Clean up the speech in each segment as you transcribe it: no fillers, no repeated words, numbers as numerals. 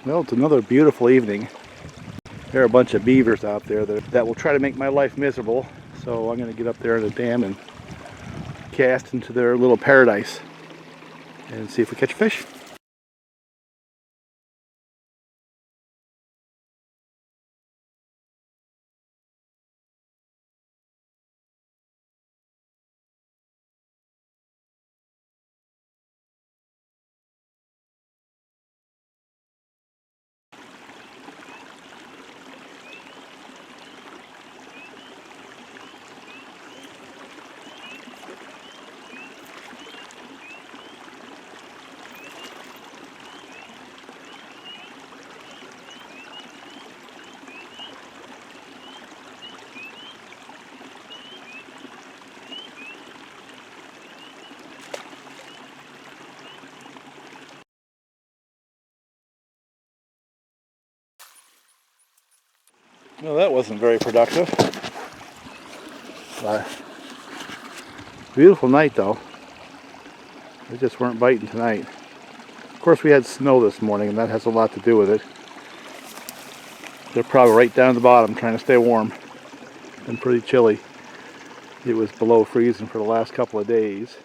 Well, it's another beautiful evening. There are a bunch of beavers out there that will try to make my life miserable. So I'm going to get up there in the dam and cast into their little paradise and see if we catch fish. Well, that wasn't very productive. Beautiful night though. They just weren't biting tonight. Of course we had snow this morning and that has a lot to do with it. They're probably right down at the bottom trying to stay warm. Been pretty chilly. It was below freezing for the last couple of days.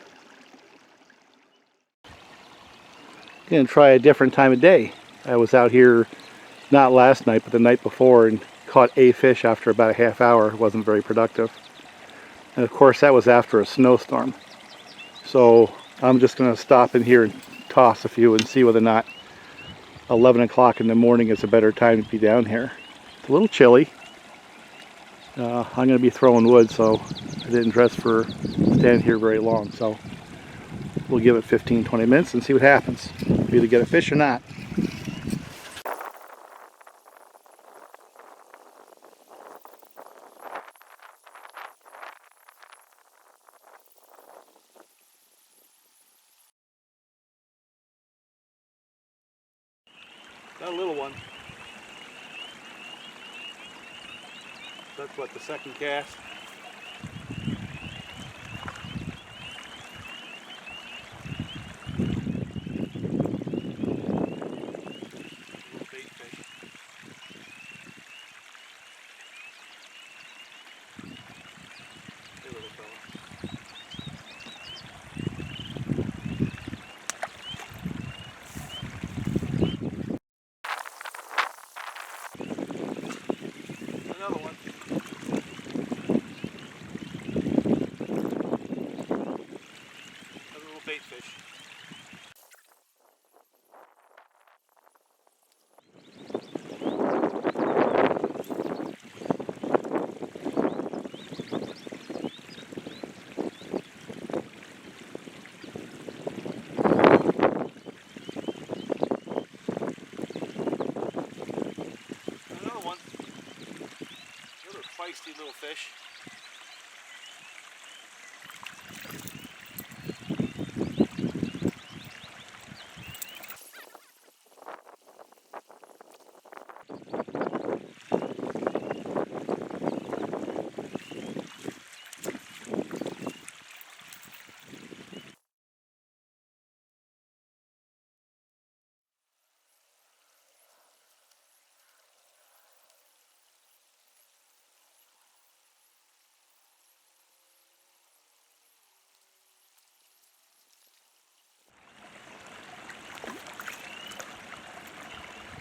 Gonna try a different time of day. I was out here not last night but the night before and caught a fish after about a half hour. It wasn't very productive. And of course that was after a snowstorm. So I'm just going to stop in here and toss a few and see whether or not 11 o'clock in the morning is a better time to be down here. It's a little chilly. I'm going to be throwing wood, so I didn't dress for standing here very long. So we'll give it 15-20 minutes and see what happens. Either get a fish or not. Got a little one. That's what, the second cast? Little bait fish. Hey, little fella. Another one. Another little bait fish. Another one. Another feisty little fish.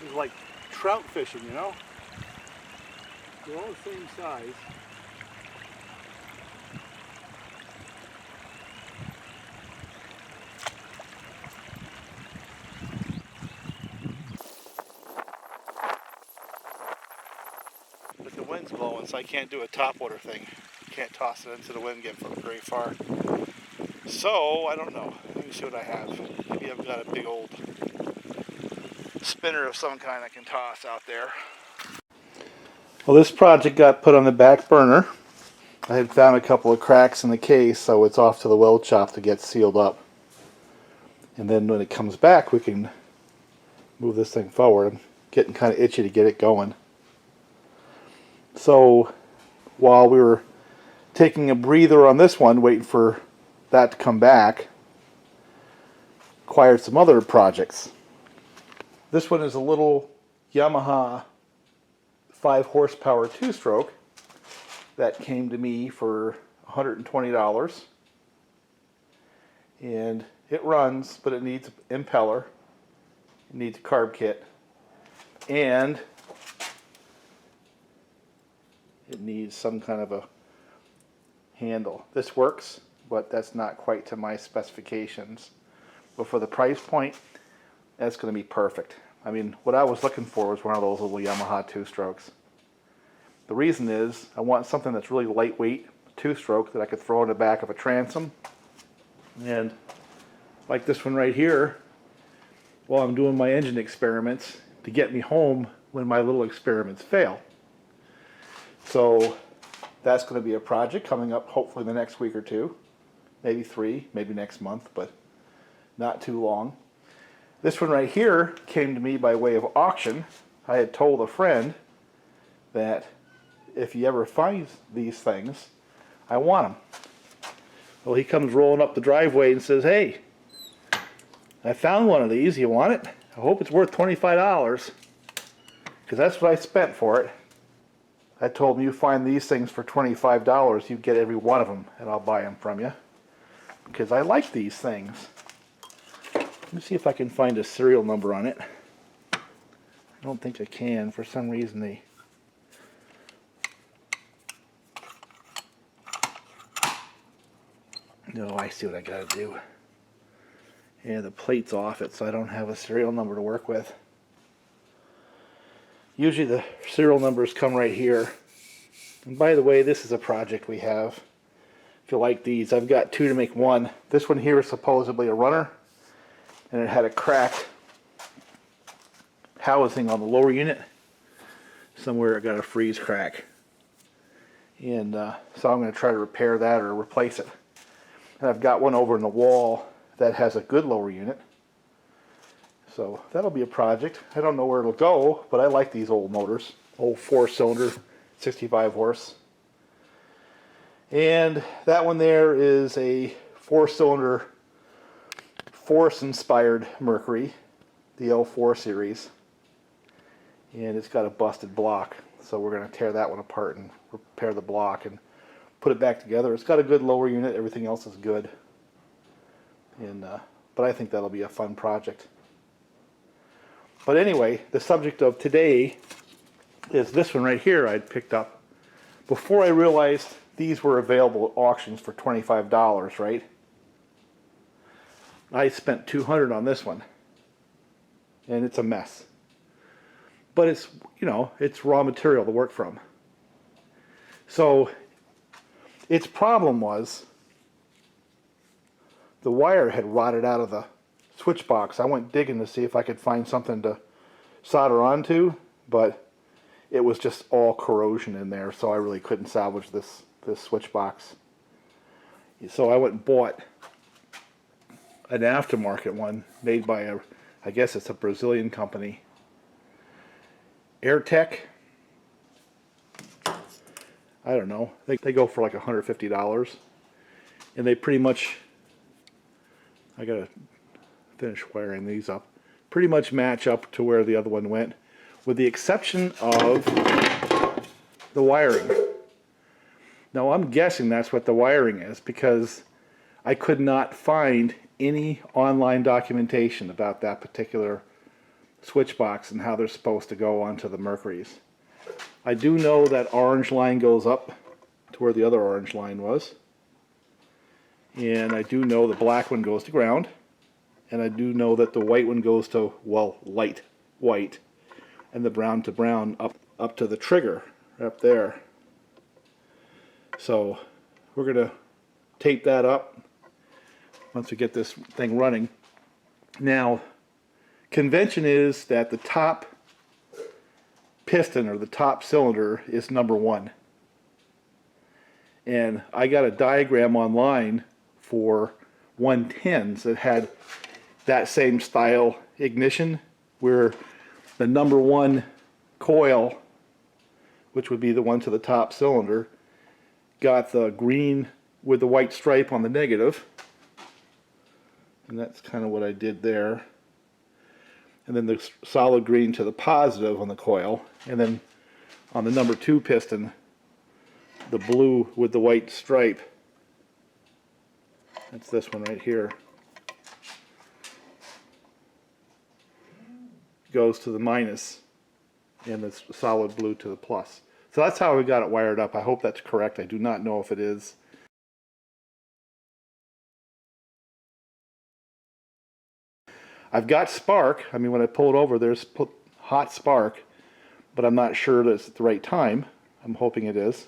It's like trout fishing, you know? They're all the same size. But the wind's blowing, so I can't do a topwater thing. Can't toss it into the wind and get very far. So, I don't know. Let me see what I have. Maybe I've got a big old spinner of some kind I can toss out there. Well, this project got put on the back burner. I had found a couple of cracks in the case, so it's off to the weld shop to get sealed up. And then when it comes back, we can move this thing forward. I'm getting kind of itchy to get it going. So, while we were taking a breather on this one, waiting for that to come back, acquired some other projects. This one is a little Yamaha 5 horsepower 2-stroke that came to me for $120. And it runs, but it needs an impeller, it needs a carb kit, and it needs some kind of a handle. This works, but that's not quite to my specifications. But for the price point, that's going to be perfect. I mean, what I was looking for was one of those little Yamaha 2-strokes. The reason is I want something that's really lightweight, 2-stroke, that I could throw in the back of a transom. And like this one right here, while I'm doing my engine experiments to get me home when my little experiments fail. So that's going to be a project coming up hopefully the next week or two, maybe 3, maybe next month, but not too long. This one right here came to me by way of auction. I had told a friend that if he ever finds these things, I want them. Well, he comes rolling up the driveway and says, "Hey, I found one of these. You want it? I hope it's worth $25, because that's what I spent for it." I told him, "You find these things for $25, you get every one of them, and I'll buy them from you, because I like these things." Let me see if I can find a serial number on it. I don't think I can. For some reason, they... No, I see what I gotta do. Yeah, the plate's off it, so I don't have a serial number to work with. Usually the serial numbers come right here. And by the way, this is a project we have. If you like these, I've got 2 to make 1. This one here is supposedly a runner, and it had a cracked housing on the lower unit. Somewhere it got a freeze crack. And so I'm going to try to repair that or replace it. And I've got one over in the wall that has a good lower unit. So that'll be a project. I don't know where it'll go, but I like these old motors. Old 4-cylinder, 65 horse. And that one there is a 4-cylinder Force-inspired Mercury, the L4 series. And it's got a busted block. So we're going to tear that one apart and repair the block and put it back together. It's got a good lower unit. Everything else is good. And but I think that'll be a fun project. But anyway, the subject of today is this one right here I'd picked up before I realized these were available at auctions for $25, right? I spent $200 on this one, and it's a mess. But it's, you know, it's raw material to work from. So its problem was the wire had rotted out of the switch box. I went digging to see if I could find something to solder onto, but it was just all corrosion in there, so I really couldn't salvage this switch box. So I went and bought an aftermarket one made by I guess it's a Brazilian company, Airtech. I don't know. They go for like $150, and they pretty much, I gotta finish wiring these up, pretty much match up to where the other one went, with the exception of the wiring. Now I'm guessing that's what the wiring is, because I could not find any online documentation about that particular switch box and how they're supposed to go onto the Mercuries. I do know that orange line goes up to where the other orange line was, and I do know the black one goes to ground, and I do know that the white one goes to, well, light white, and the brown to brown up to the trigger up there. So we're going to tape that up once we get this thing running. Now, convention is that the top piston or the top cylinder is number 1. And I got a diagram online for 110s that had that same style ignition, where the number 1 coil, which would be the one to the top cylinder, got the green with the white stripe on the negative, and that's kind of what I did there. and then the solid green to the positive on the coil, and then on the number 2 piston, the blue with the white stripe. That's this one right here. Goes to the minus, and the solid blue to the plus. So that's how we got it wired up. I hope that's correct. I do not know if it is. I've got spark. I mean, when I pull it over, there's hot spark, but I'm not sure that it's at the right time. I'm hoping it is.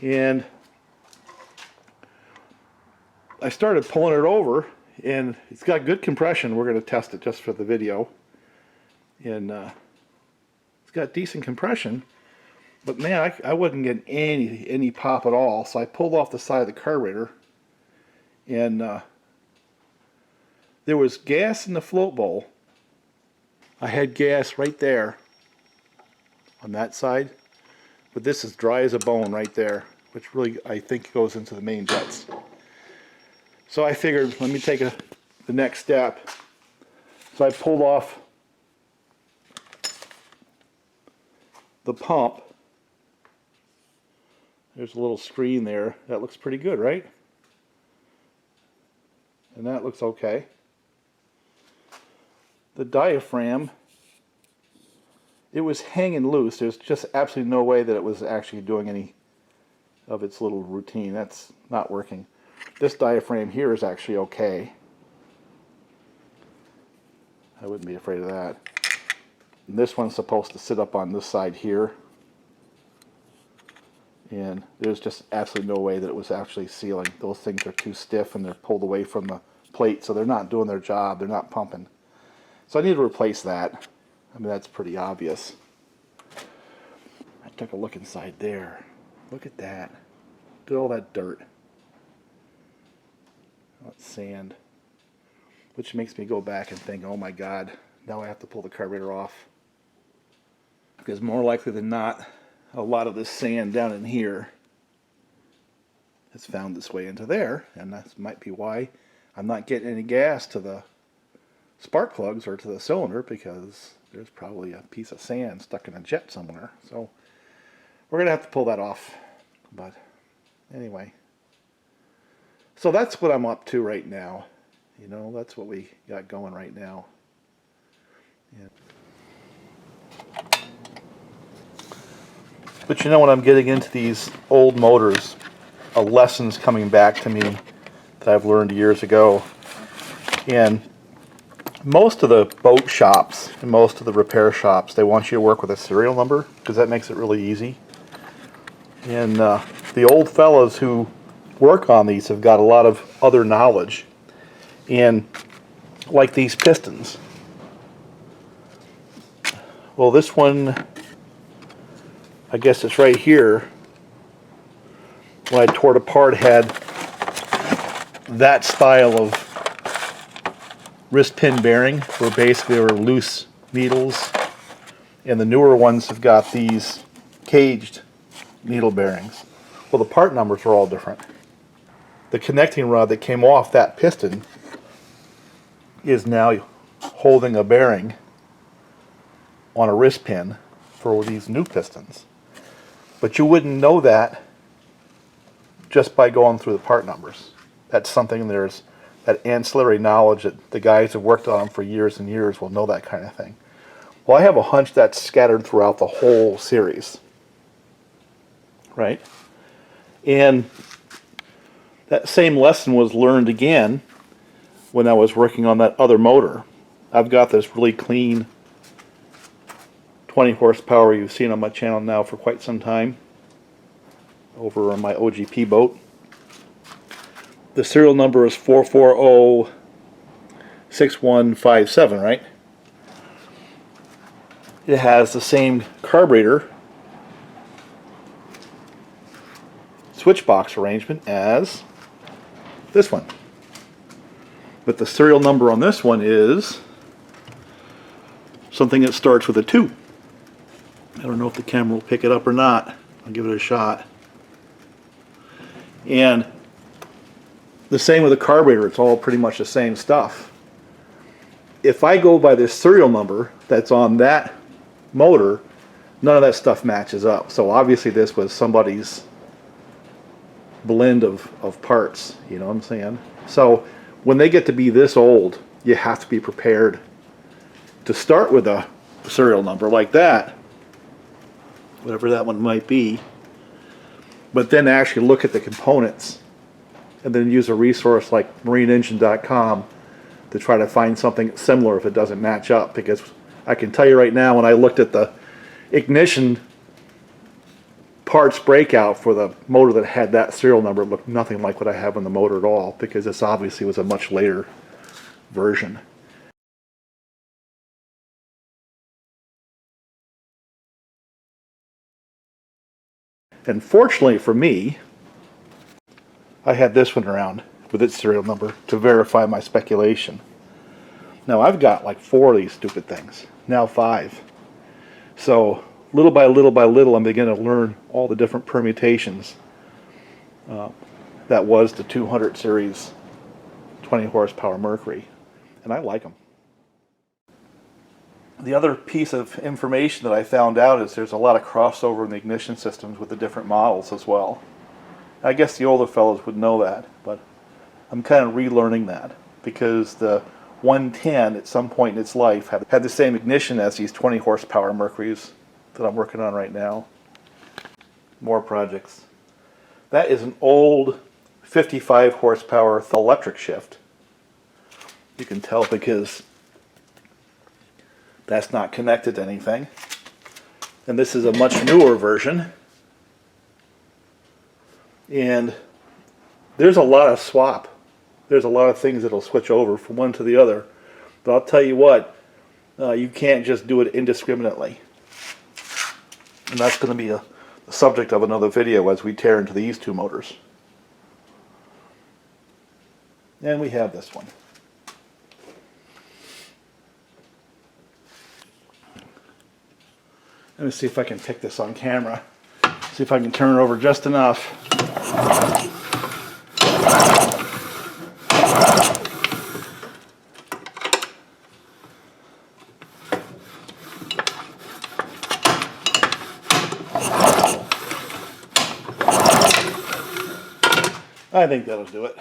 And I started pulling it over, and it's got good compression. We're going to test it just for the video. And it's got decent compression. But man, I wasn't getting any pop at all. So I pulled off the side of the carburetor, and there was gas in the float bowl. I had gas right there on that side, but this is dry as a bone right there, which really I think goes into the main jets. So I figured, let me take the next step. So I pulled off the pump. There's a little screen there. That looks pretty good, right? And that looks okay. The diaphragm, it was hanging loose. There's just absolutely no way that it was actually doing any of its little routine. That's not working. This diaphragm here is actually okay. I wouldn't be afraid of that. And this one's supposed to sit up on this side here. And there's just absolutely no way that it was actually sealing. Those things are too stiff and they're pulled away from the plate, so they're not doing their job. They're not pumping. So I need to replace that. I mean, that's pretty obvious. I took a look inside there. Look at that. Look at all that dirt. That's sand. Which makes me go back and think, oh my God, now I have to pull the carburetor off. Because more likely than not, a lot of this sand down in here has found its way into there, and that might be why I'm not getting any gas to the spark plugs or to the cylinder, because there's probably a piece of sand stuck in a jet somewhere. So we're going to have to pull that off. But anyway, so that's what I'm up to right now. You know, that's what we got going right now. Yeah. But you know, when I'm getting into these old motors, a lesson's coming back to me that I've learned years ago. And most of the boat shops and most of the repair shops, they want you to work with a serial number because that makes it really easy. And the old fellows who work on these have got a lot of other knowledge. And like these pistons. Well, this one, I guess it's right here. When I tore it apart, had that style of wrist pin bearing, where basically they were loose needles, and the newer ones have got these caged needle bearings. Well, the part numbers are all different. The connecting rod that came off that piston is now holding a bearing on a wrist pin for these new pistons. But you wouldn't know that just by going through the part numbers. That's something, there's that ancillary knowledge that the guys who have worked on them for years and years will know that kind of thing. Well, I have a hunch that's scattered throughout the whole series. Right? And that same lesson was learned again when I was working on that other motor. I've got this really clean 20 horsepower you've seen on my channel now for quite some time, over on my OGP boat. The serial number is 4406157, right? It has the same carburetor switch box arrangement as this one. But the serial number on this one is something that starts with a 2. I don't know if the camera will pick it up or not. I'll give it a shot. And the same with the carburetor. It's all pretty much the same stuff. if I go by this serial number that's on that motor, none of that stuff matches up. So obviously this was somebody's blend of parts, you know what I'm saying? So when they get to be this old, you have to be prepared to start with a serial number like that, whatever that one might be, but then actually look at the components and then use a resource like marineengine.com to try to find something similar if it doesn't match up. Because I can tell you right now, when I looked at the ignition parts breakout for the motor that had that serial number, it looked nothing like what I have on the motor at all, because this obviously was a much later version. And fortunately for me, I had this one around with its serial number to verify my speculation. Now I've got like 4 of these stupid things, now 5. So little by little by little, I'm beginning to learn all the different permutations that was the 200 series 20 horsepower Mercury, and I like them. The other piece of information that I found out is there's a lot of crossover in the ignition systems with the different models as well. I guess the older fellows would know that, but I'm kind of relearning that, because the 110 at some point in its life had the same ignition as these 20 horsepower Mercuries that I'm working on right now. More projects. That is an old 55 horsepower electric shift. You can tell because that's not connected to anything. And this is a much newer version. And there's a lot of swap. There's a lot of things that'll switch over from one to the other. But I'll tell you what, you can't just do it indiscriminately. And that's going to be the subject of another video as we tear into these two motors. And we have this one. Let me see if I can pick this on camera. See if I can turn it over just enough. I think that'll do it.